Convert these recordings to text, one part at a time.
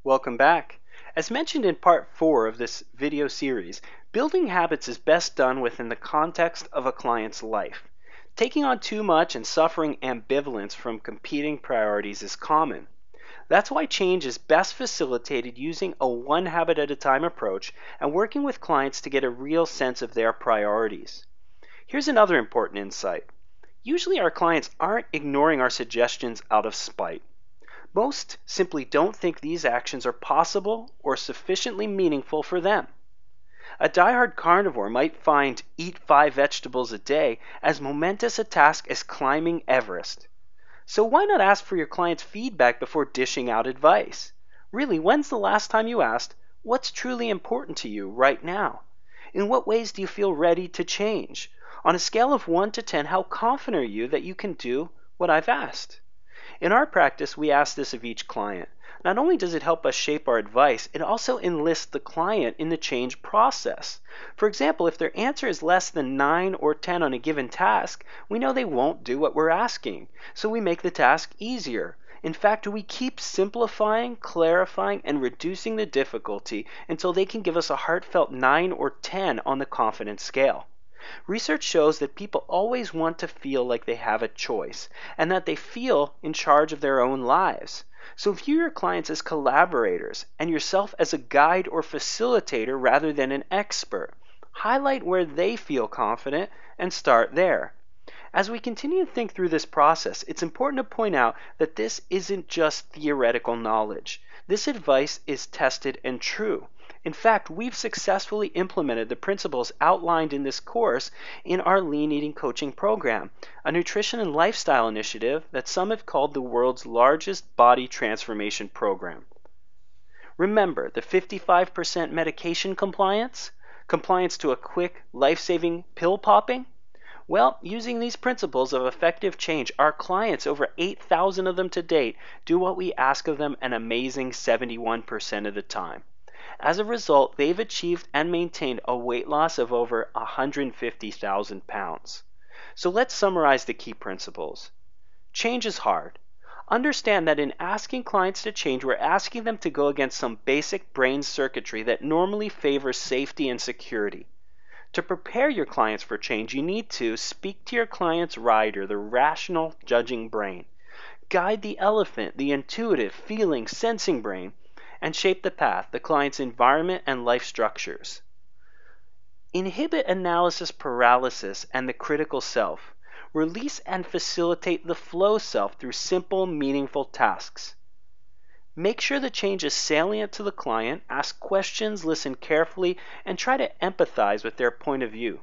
Welcome back. As mentioned in part 4 of this video series, building habits is best done within the context of a client's life. Taking on too much and suffering ambivalence from competing priorities is common. That's why change is best facilitated using a one habit at a time approach and working with clients to get a real sense of their priorities. Here's another important insight. Usually our clients aren't ignoring our suggestions out of spite. Most simply don't think these actions are possible or sufficiently meaningful for them. A diehard carnivore might find eat 5 vegetables a day as momentous a task as climbing Everest. So why not ask for your client's feedback before dishing out advice? Really, when's the last time you asked, what's truly important to you right now? In what ways do you feel ready to change? On a scale of 1 to 10, how confident are you that you can do what I've asked? In our practice, we ask this of each client. Not only does it help us shape our advice, it also enlists the client in the change process. For example, if their answer is less than 9 or 10 on a given task, we know they won't do what we're asking, so we make the task easier. In fact, we keep simplifying, clarifying, and reducing the difficulty until they can give us a heartfelt 9 or 10 on the confidence scale. Research shows that people always want to feel like they have a choice and that they feel in charge of their own lives. So view your clients as collaborators and yourself as a guide or facilitator rather than an expert. Highlight where they feel confident and start there. As we continue to think through this process, it's important to point out that this isn't just theoretical knowledge. This advice is tested and true. In fact, we've successfully implemented the principles outlined in this course in our Lean Eating Coaching Program, a nutrition and lifestyle initiative that some have called the world's largest body transformation program. Remember the 55% medication compliance? Compliance to a quick, life-saving pill popping? Well, using these principles of effective change, our clients, over 8,000 of them to date, do what we ask of them an amazing 71% of the time. As a result, they've achieved and maintained a weight loss of over 150,000 pounds. So let's summarize the key principles. Change is hard. Understand that in asking clients to change, we're asking them to go against some basic brain circuitry that normally favors safety and security. To prepare your clients for change, you need to speak to your client's rider, the rational, judging brain. Guide the elephant, the intuitive, feeling, sensing brain, and shape the path, the client's environment and life structures. Inhibit analysis paralysis and the critical self. Release and facilitate the flow self through simple, meaningful tasks. Make sure the change is salient to the client, ask questions, listen carefully, and try to empathize with their point of view.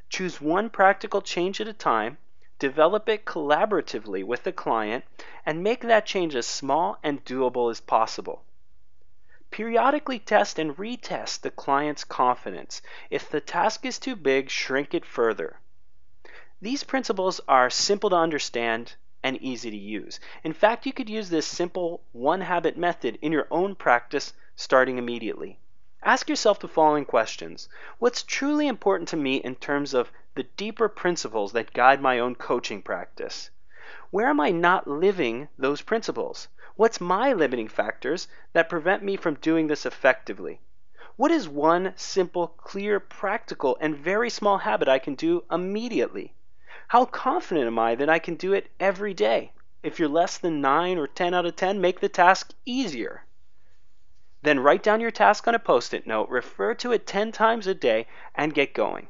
Choose one practical change at a time, develop it collaboratively with the client, and make that change as small and doable as possible. Periodically test and retest the client's confidence. If the task is too big, shrink it further. These principles are simple to understand and easy to use. In fact, you could use this simple one habit method in your own practice starting immediately. Ask yourself the following questions. What's truly important to me in terms of the deeper principles that guide my own coaching practice? Where am I not living those principles? What's my limiting factors that prevent me from doing this effectively? What is one simple, clear, practical, and very small habit I can do immediately? How confident am I that I can do it every day? If you're less than 9 or 10 out of 10, make the task easier. Then write down your task on a Post-it note, refer to it 10 times a day, and get going.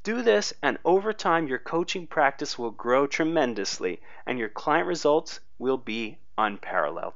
Do this, and over time, your coaching practice will grow tremendously, and your client results will be unparalleled.